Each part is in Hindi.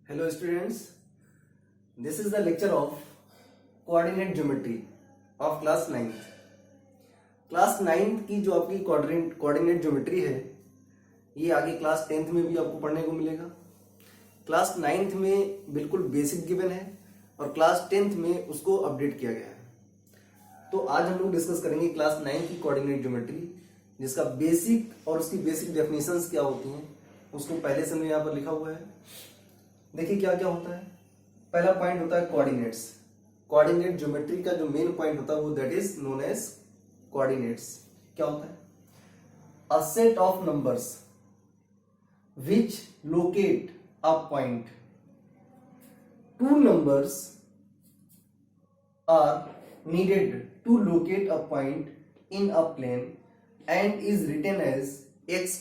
Hello students, this is the lecture of coordinate geometry of class 9th. Class 9th की जो आपकी कोऑर्डिनेट ज्योमेट्री है ये आगे क्लास 10th में भी आपको पढ़ने को मिलेगा। क्लास 9th में बिल्कुल बेसिक गिवन है और क्लास 10th में उसको अपडेट किया गया है। तो आज हम लोग डिस्कस करेंगे क्लास 9 की कोऑर्डिनेट ज्योमेट्री, जिसका बेसिक और उसकी बेसिक डेफिनेशंस क्या होती हैं उसको पहले से मैं यहाँ पर लिखा हुआ है। देखिए क्या क्या होता है। पहला पॉइंट होता है कोऑर्डिनेट्स। कोऑर्डिनेट ज्योमेट्री का जो मेन पॉइंट होता है वो that is known as coordinates. क्या होता है? A set of numbers which locate a point. Two numbers are needed to locate a point in a plane and is written as x,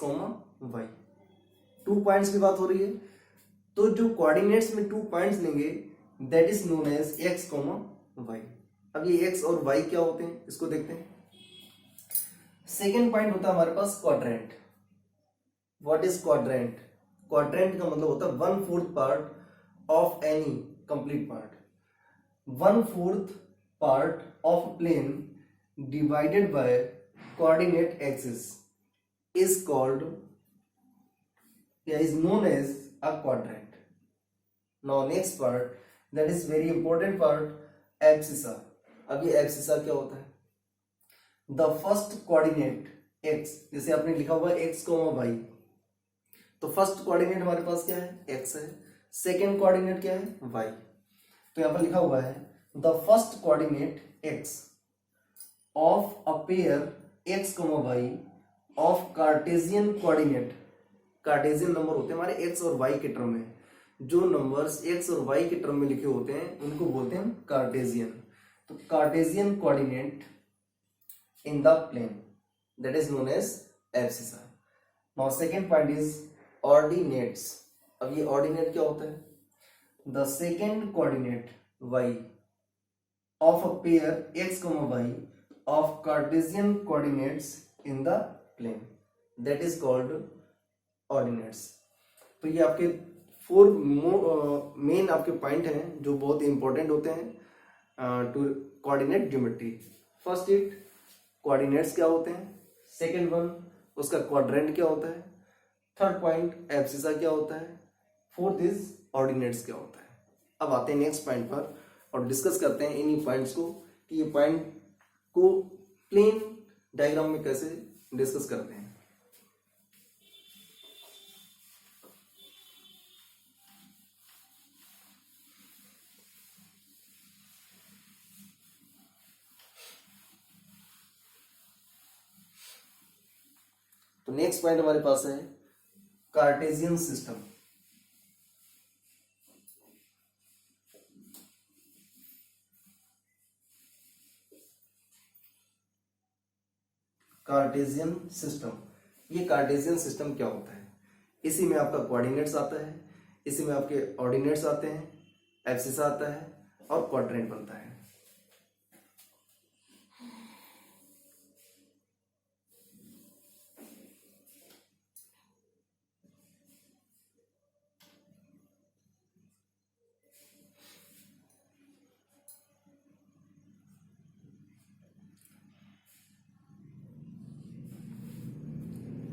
y। 2 points की बात हो रही है, तो जो कोऑर्डिनेट्स में 2 पॉइंट्स लेंगे that is known as x, y। अब ये x और y क्या होते हैं इसको देखते हैं। सेकेंड पॉइंट होता है हमारे पास quadrant. What is quadrant? Quadrant का मतलब होता है 1/4 part of any complete part. 1/4 part of plane divided by coordinate axis is called या is known as a quadrant. Now next part, that is very important part, abscissa. अब ये abscissa क्या होता है? The first coordinate x, जैसे आपने लिखा हुआ है x, y, तो फर्स्ट कोऑर्डिनेट हमारे पास क्या है? x है। सेकेंड कोऑर्डिनेट क्या है? y। तो यहां पर लिखा हुआ है the first coordinate x of a pair x, y of Cartesian coordinate। Cartesian number होते हैं हमारे x और y के टर्म में। जो नंबर्स x और y के टर्म में लिखे होते हैं उनको बोलते हैं कार्टेशियन। तो Cartesian coordinate in the plane that is known as abscissa. Now second point is ordinates. अब ये ऑर्डिनेट क्या होता है? The second coordinate y of a pair x, y of Cartesian coordinates in the plane that is called ordinates. तो ये आपके 4 मेन आपके पॉइंट हैं जो बहुत इंपॉर्टेंट होते हैं to coordinate geometry. First it coordinates क्या होते हैं, सेकंड वन उसका क्वाड्रेंट क्या होता है, थर्ड पॉइंट एब्सिसा क्या होता है, फोर्थ इज ऑर्डिनेट्स क्या होता है। अब आते हैं नेक्स्ट पॉइंट पर और डिस्कस करते हैं इन्हीं पॉइंट्स को कि ये पॉइंट को प्लेन डायग्राम में कैसे डिस्कस करते हैं। तो नेक्स्ट पॉइंट हमारे पास है कार्टेशियन सिस्टम। कार्टेशियन सिस्टम, ये कार्टेशियन सिस्टम क्या होता है? इसी में आपका कोऑर्डिनेट्स आता है, इसी में आपके ऑर्डिनेट्स आते हैं, एब्सिसा आता है और क्वाड्रेंट बनता है।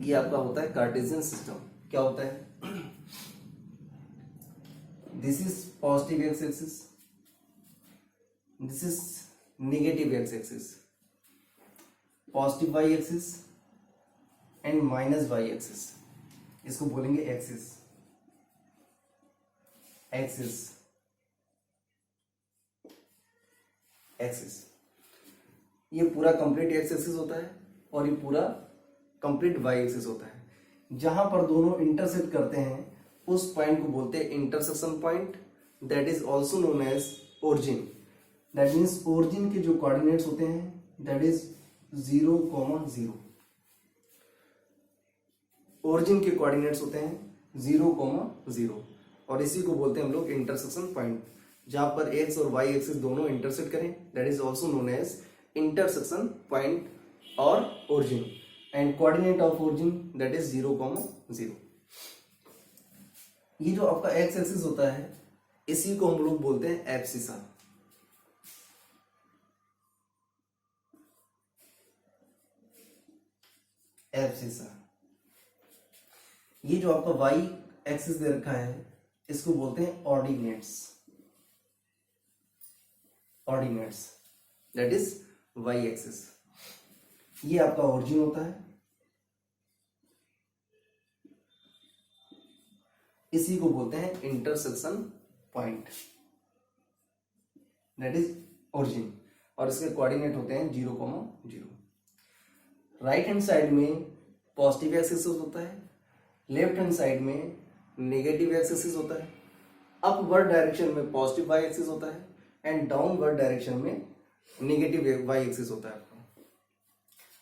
ये आपका होता है कार्टेशियन सिस्टम। क्या होता है? This is positive x axis, this is negative x axis, positive y axis and minus y axis. इसको बोलेंगे एक्सिस। एक्सिस एक्सिस ये पूरा कंप्लीट एक्स एक्सिस होता है और ये पूरा कंप्लीट वाई एक्सिस होता है। जहां पर दोनों इंटरसेक्ट करते हैं उस पॉइंट को बोलते हैं intersection point, that is also known as origin. That means origin के जो कोऑर्डिनेट्स होते हैं दैट इज 0, 0। ओरिजिन के कोऑर्डिनेट्स होते हैं 0, 0 और इसी को बोलते हैं हम लोग इंटरसेक्शन पॉइंट। जहां पर एक्स और वाई एक्सिस दोनों इंटरसेक्ट करें that is also known as intersection point और origin. and coordinate of origin that is 0, 0। ये जो आपका एक्स एक्सिस होता है इसी को हम लोग बोलते हैं एब्सिसा। एब्सिसा। ये जो आपका वाई एक्सिस दे रखा है इसको बोलते हैं ordinates. Ordinates that is y axis. ये आपका ओरिजिन होता है, इसी को बोलते हैं intersection point, that is origin, और इसके कोऑर्डिनेट होते हैं 0,0। राइट हैंड साइड में पॉजिटिव एक्सिस होता है, लेफ्ट हैंड साइड में नेगेटिव एक्सिस होता है। अपवर्ड डायरेक्शन में पॉजिटिव वाई एक्सिस होता है एंड डाउनवर्ड डायरेक्शन में नेगेटिव वाई एक्सिस होता है आपका।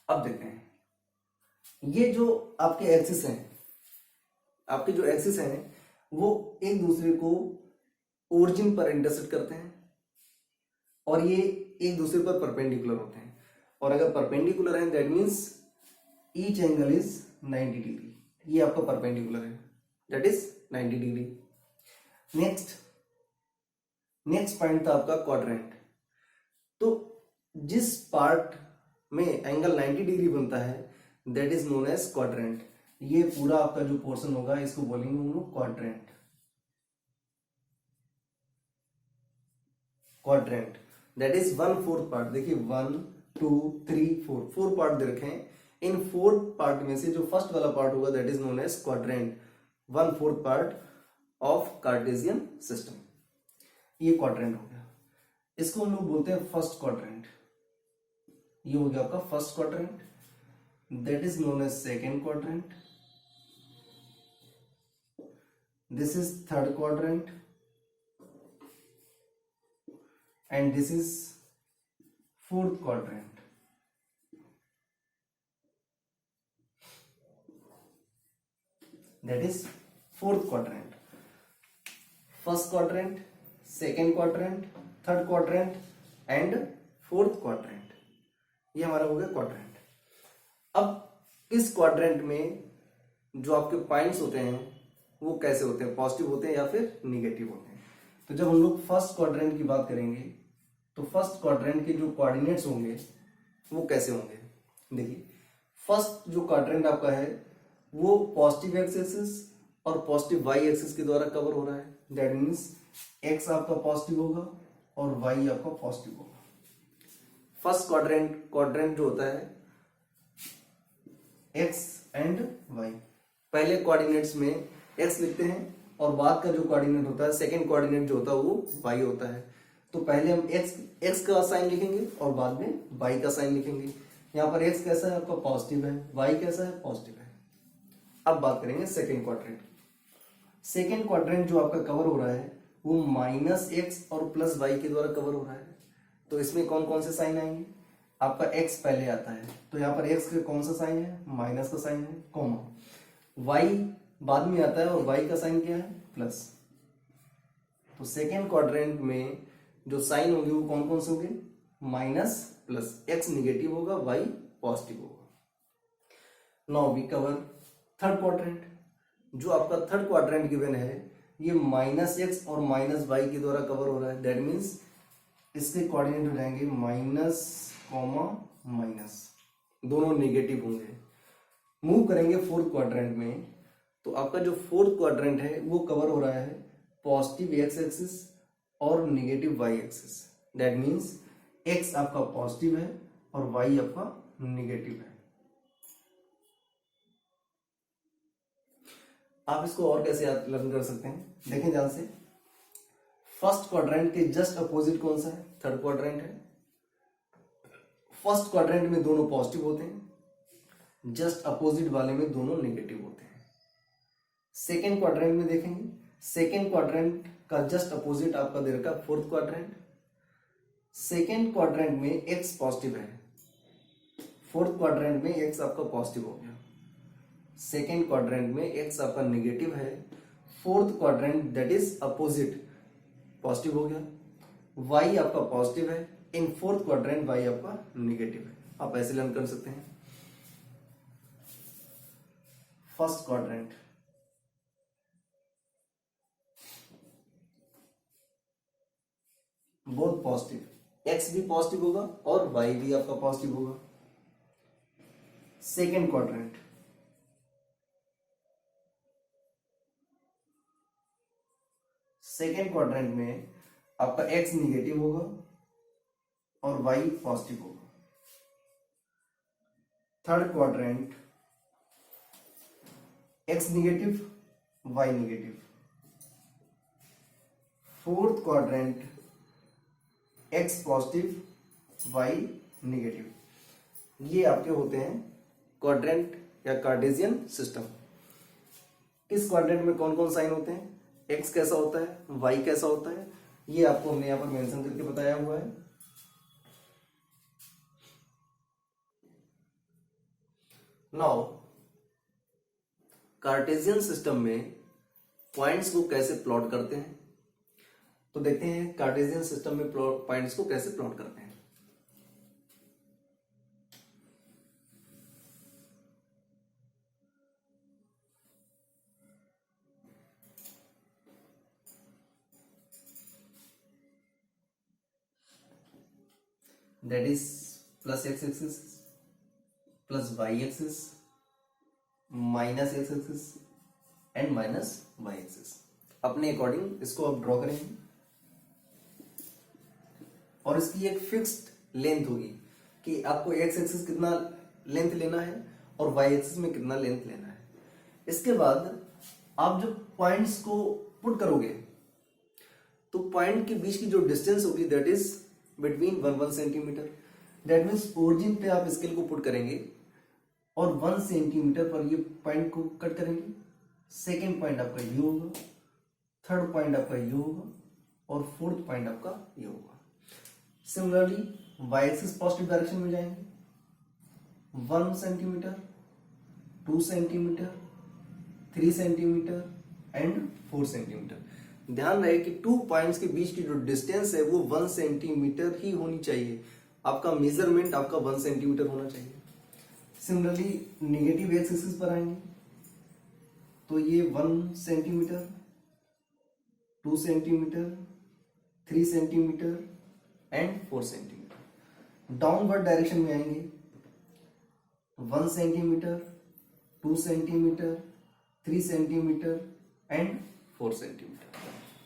अब देखते हैं ये जो आपके एक्सिस हैं, आपके जो एक्सिस हैं वो एक दूसरे को ओरिजिन पर इंटरसेक्ट करते हैं और ये एक दूसरे पर परपेंडिकुलर होते हैं। और अगर परपेंडिकुलर है that means each angle is 90 degree. ये आपका परपेंडिकुलर है, that is 90 degree. Next point था आपका क्वाड्रेंट। तो जिस पार्ट में एंगल 90 डिग्री बनता है that is known as quadrant. ये पूरा आपका जो पोर्शन होगा इसको बोलेंगे हम लोग quadrant. Quadrant that is 1/4 part. देखिए 1 2 3 4 पार्ट दे रखे हैं। इन 4 पार्ट में से जो फर्स्ट वाला पार्ट होगा that is known as quadrant, 1/4 part of Cartesian system. ये क्वाड्रेंट हो गया, इसको हम लोग बोलते हैं फर्स्ट क्वाड्रेंट। ये हो गया आपका first quadrant, that is known as second quadrant, this is third quadrant and this is fourth quadrant. That is fourth quadrant. First quadrant, second quadrant, third quadrant and fourth quadrant. ये हमारा हो गया क्वाड्रेंट। अब इस क्वाड्रेंट में जो आपके पॉइंट्स होते हैं वो कैसे होते हैं, पॉजिटिव होते हैं या फिर निगेटिव होते हैं। तो जब हम लोग फर्स्ट क्वाड्रेंट की बात करेंगे तो फर्स्ट क्वाड्रेंट के जो कोऑर्डिनेट्स होंगे वो कैसे होंगे। देखिए फर्स्ट जो क्वाड्रेंट आपका है वो पॉजिटिव एक्स एक्सिस और पॉजिटिव वाई एक्सिस के द्वारा कवर हो रहा है। दैट मीन्स एक्स आपका पॉजिटिव होगा और वाई आपका पॉजिटिव होगा। फर्स्ट क्वाड्रेंट जो होता है एक्स एंड वाई, पहले कोऑर्डिनेट्स में एक्स लिखते हैं और बाद का जो कोऑर्डिनेट होता है सेकंड कोऑर्डिनेट जो होता है वो वाई होता है। तो पहले हम एक्स का साइन लिखेंगे और बाद में वाई का साइन लिखेंगे। यहाँ पर एक्स कैसा है आपका पॉजिटिव है, वाई कैसा है पॉजिटिव है। अब बात करेंगे सेकंड क्वाड्रेंट। सेकंड क्वाड्रेंट जो आपका कवर हो रहा है वो -x और +y के द्वारा कवर हो रहा है। तो इसमें कौन कौन से साइन आएंगे, आपका x पहले आता है तो यहाँ पर x का कौन सा साइन है, माइनस का साइन है, कॉमा। y बाद में आता है और y का साइन क्या है, प्लस। तो सेकेंड क्वाड्रेंट में जो साइन होंगे वो कौन कौन से होंगे, माइनस प्लस। x निगेटिव होगा, y पॉजिटिव होगा। Now we cover third quadrant. जो आपका थर्ड क्वाड्रेंट गिवन है ये -x और -y के द्वारा कवर हो रहा है। दैट मीन्स इसके कोऑर्डिनेट हो जाएंगे माइनस कॉमा माइनस, दोनों नेगेटिव होंगे। मूव करेंगे फोर्थ क्वाड्रेंट में तो आपका जो फोर्थ क्वाड्रेंट है वो कवर हो रहा है पॉजिटिव एक्स एक्सिस और negative y axis. That means x आपका पॉजिटिव है और वाई आपका नेगेटिव है। आप इसको और कैसे याद लर्न कर सकते हैं, देखें ध्यान से। फर्स्ट क्वाड्रेंट के जस्ट अपोजिट कौन सा है, थर्ड क्वाड्रेंट है। फर्स्ट क्वाड्रेंट में दोनों पॉजिटिव होते हैं, जस्ट अपोजिट वाले में दोनों नेगेटिव होते हैं। सेकेंड क्वाड्रेंट में देखेंगे, सेकेंड क्वाड्रेंट का जस्ट अपोजिट आपका दे रखा फोर्थ क्वाड्रेंट। सेकेंड क्वाड्रेंट में एक्स पॉजिटिव है, फोर्थ क्वाड्रेंट में एक्स आपका पॉजिटिव हो गया। सेकेंड क्वाड्रेंट में एक्स आपका नेगेटिव है, fourth quadrant that is opposite positive हो गया। वाई आपका पॉजिटिव है, इन फोर्थ क्वाड्रेंट वाई आपका नेगेटिव है। आप ऐसे लर्न कर सकते हैं। First quadrant, both positive, x भी पॉजिटिव होगा और वाई भी आपका पॉजिटिव होगा। सेकेंड क्वाड्रेंट, सेकेंड क्वाड्रेंट में आपका एक्स निगेटिव होगा और वाई पॉजिटिव होगा। Third quadrant, x negative, y negative. Fourth quadrant, x positive, y negative. ये आपके होते हैं क्वाड्रेंट या कार्टेशियन सिस्टम। इस क्वाड्रेंट में कौन कौन साइन होते हैं, एक्स कैसा होता है, वाई कैसा होता है, ये आपको हमने यहां पर मेंशन करके बताया हुआ है। नाउ कार्टेशियन सिस्टम में पॉइंट्स को कैसे प्लॉट करते हैं, तो देखते हैं कार्टेशियन सिस्टम में पॉइंट्स को कैसे प्लॉट करते हैं। That is plus x axis plus y axis minus x axis and minus y axis। अपने अकॉर्डिंग इसको आप ड्रॉ करेंगे और इसकी एक फिक्स्ड लेंथ होगी कि आपको x एक्सिस कितना लेंथ लेना है और y एक्सिस में कितना लेंथ लेना है। इसके बाद आप जब पॉइंट्स को पुट करोगे तो पॉइंट के बीच की जो डिस्टेंस होगी that is between 1 centimetre. That means origin पे आप स्केल को पुट करेंगे और 1 सेंटीमीटर पर ये पॉइंट को कट करेंगे। सेकेंड पॉइंट आपका ये होगा, थर्ड पॉइंट आपका ये होगा और फोर्थ पॉइंट आपका ये होगा। Similarly Y axis positive direction में जाएंगे, 1 centimetre, 2 centimetre, 3 centimetre and 4 centimetre. ध्यान रहे कि 2 पॉइंट्स के बीच की जो डिस्टेंस है वो 1 सेंटीमीटर ही होनी चाहिए। आपका मेजरमेंट आपका 1 सेंटीमीटर होना चाहिए। सिमिलरली नेगेटिव एक्स एक्सिस पर आएंगे तो ये 1 centimetre, 2 centimetre, 3 centimetre and 4 centimetre. Downward direction में आएंगे 1 centimetre, 2 centimetre, 3 centimetre and 4 centimetre.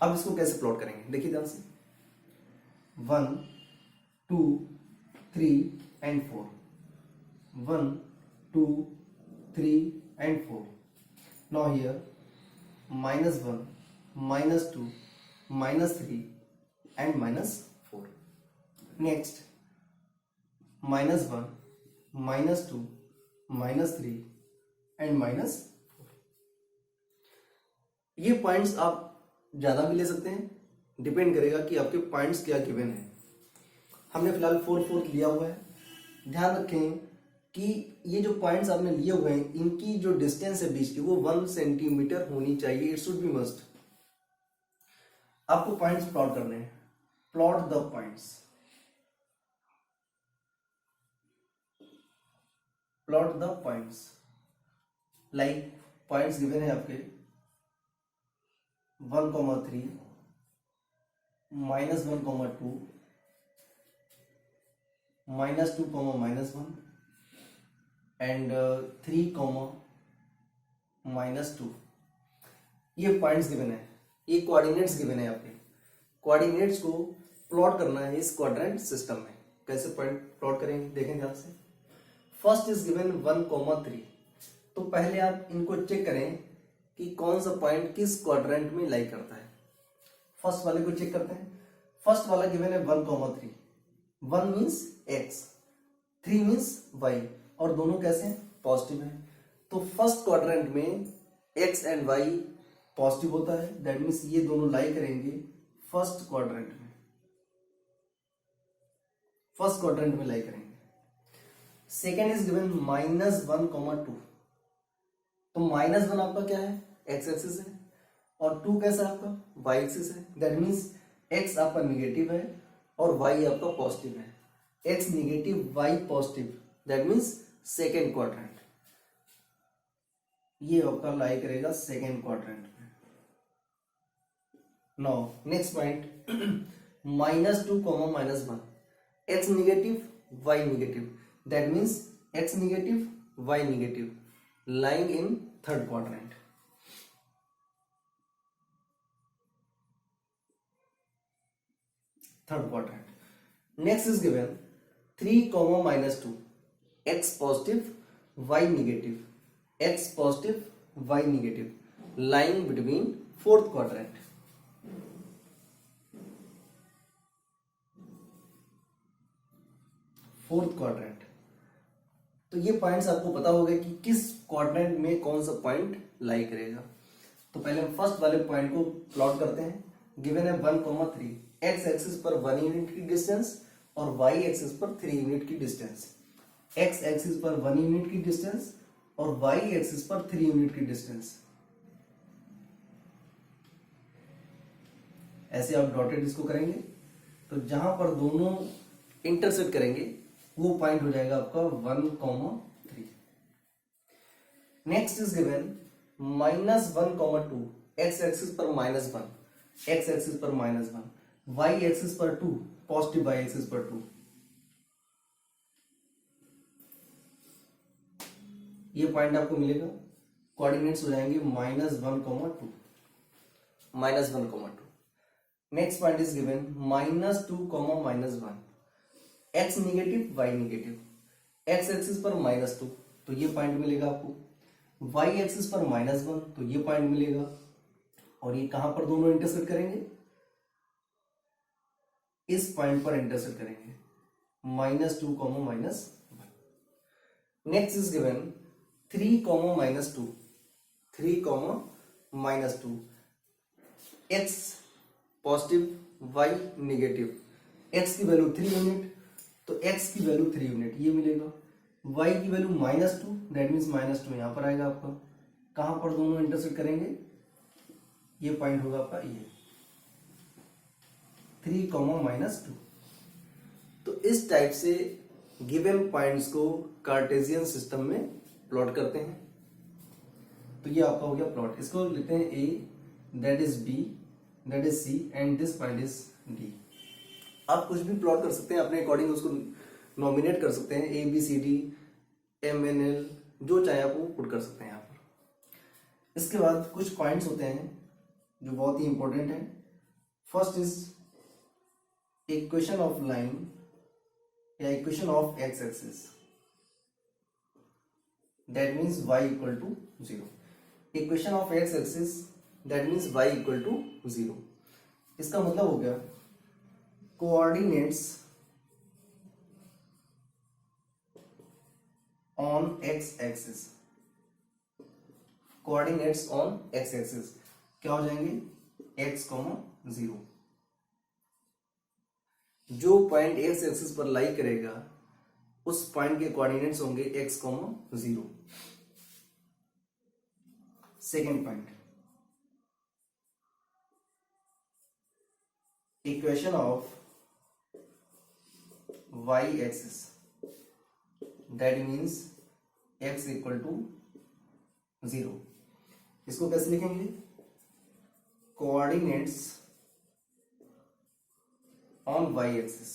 अब इसको कैसे प्लॉट करेंगे देखिए ध्यान से, 1 2 3 and 4, 1 2 3 and 4। Now here -1 -2 -3 and -4। Next -1 -2 -3 and -4। ये पॉइंट्स आप ज्यादा भी ले सकते हैं, डिपेंड करेगा कि आपके पॉइंट्स क्या गिवन है। हमने फिलहाल 4 4 लिया हुआ है। ध्यान रखें कि ये जो पॉइंट्स आपने लिए हुए हैं इनकी जो डिस्टेंस है बीच की वो 1 सेंटीमीटर होनी चाहिए। It should be must. आपको पॉइंट्स प्लॉट करने हैं। Plot the points, plot the points. Like points given है आपके 1, 3 -1, 2 -2, -1 एंड 3, -2। ये पॉइंट्स गिवन है, ये कोऑर्डिनेट्स गिवन है आपके। कोऑर्डिनेट्स को प्लॉट करना है इस क्वाड्रेंट सिस्टम में। कैसे पॉइंट प्लॉट करेंगे देखें ध्यान से। First is given 1, 3। तो पहले आप इनको चेक करें कि कौन सा पॉइंट किस क्वाड्रेंट में लाई करता है। फर्स्ट वाले को चेक करते हैं। फर्स्ट वाला गिवन है 1, 3। 1 मीन्स x, 3 मीन्स y और दोनों कैसे हैं, पॉजिटिव है। तो फर्स्ट क्वाड्रेंट में x एंड y पॉजिटिव होता है। दैट मीन्स ये दोनों लाई करेंगे फर्स्ट क्वाड्रेंट में, फर्स्ट क्वाड्रेंट में लाई करेंगे। Second is given -1, 2। तो -1 आपका क्या है, x एक्सिस है और 2 कैसा है आपका, y एक्सिस है। दैट मीन्स x आपका निगेटिव है और y आपका पॉजिटिव है। x negative y positive, that means second quadrant. ये आपका लाई करेगा सेकेंड क्वाड्रेंट में। Now next point -2, -1, x negative y negative, that means x negative y negative, lying in third quadrant. Next is given 3, -2, x positive y negative, x positive y negative, lying between fourth quadrant. तो ये पॉइंट्स आपको पता होगा कि किस क्वाड्रेंट में कौन सा पॉइंट लाई करेगा। तो पहले हम फर्स्ट वाले पॉइंट को प्लॉट करते हैं। गिवन है 1, 3, एक्स एक्सिस पर 1 यूनिट की डिस्टेंस और वाई एक्सिस पर 3 यूनिट की डिस्टेंस। एक्स एक्सिस पर 1 यूनिट की डिस्टेंस और वाई एक्सिस पर 3 यूनिट की डिस्टेंस। ऐसे आप डॉटेड इसको करेंगे तो जहां पर दोनों इंटरसेक्ट करेंगे वो पॉइंट हो जाएगा आपका 1, 3। Next is given -1, 2, x axis पर -1, एक्स एक्सिस पर -1, वाई एक्सिस पर 2, पॉजिटिव वाई एक्सिस पर 2। ये पॉइंट आपको मिलेगा, कोऑर्डिनेट्स हो जाएंगे -1, 2, -1, 2। Next point is given -2, -1, X negative Y negative, x axis पर -2 तो ये पॉइंट मिलेगा आपको, वाई एक्सिस पर -1 तो ये पॉइंट मिलेगा, और ये कहां पर दोनों इंटरसेक्ट करेंगे, इस पॉइंट पर इंटरसेक्ट करेंगे, -2, -1। Next is given 3, -2, 3, -2, X positive Y negative, X की वैल्यू 3 यूनिट तो एक्स की वैल्यू 3 यूनिट ये मिलेगा, y की वैल्यू -2 दैट मीन्स -2 यहां पर आएगा आपका। कहां पर दोनों इंटरसेक्ट करेंगे, ये पॉइंट होगा आपका ये 3, -2। तो इस टाइप से गिवन पॉइंट्स को कार्टेशियन सिस्टम में प्लॉट करते हैं। तो ये आपका हो गया प्लॉट। इसको लिखते हैं A, that is B, that is C and this point is D। आप कुछ भी प्लॉट कर सकते हैं अपने अकॉर्डिंग, उसको नॉमिनेट कर सकते हैं ABCD MNL, जो चाहे आप वो पुट कर सकते हैं यहाँ पर। इसके बाद कुछ पॉइंट्स होते हैं जो बहुत ही इंपॉर्टेंट है। First is equation of line या equation of X axis, that means y equal to 0। Equation of X axis that means y equal to 0। इसका मतलब हो गया coordinates on X axis, coordinates on X axis क्या हो जाएंगे, x, 0। जो पॉइंट एक्स एक्सिस पर लाई करेगा उस पॉइंट के कोऑर्डिनेट्स होंगे x, 0। Second point, equation of y axis that means x equal to 0। इसको कैसे लिखेंगे, coordinates on y axis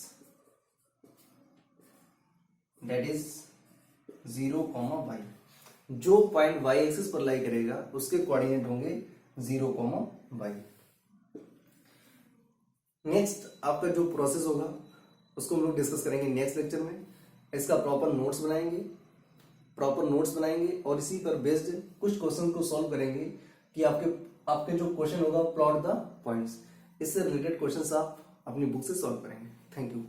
that is 0, y। जो पॉइंट y एक्सिस पर लाई करेगा उसके कोऑर्डिनेट होंगे 0, y। नेक्स्ट आपका जो प्रोसेस होगा उसको हम लोग डिस्कस करेंगे नेक्स्ट लेक्चर में। इसका प्रॉपर नोट्स बनाएंगे और इसी पर बेस्ड कुछ क्वेश्चन को सॉल्व करेंगे कि आपके जो क्वेश्चन होगा प्लॉट द पॉइंट्स, इससे रिलेटेड क्वेश्चंस आप अपनी बुक से सॉल्व करेंगे। Thank you.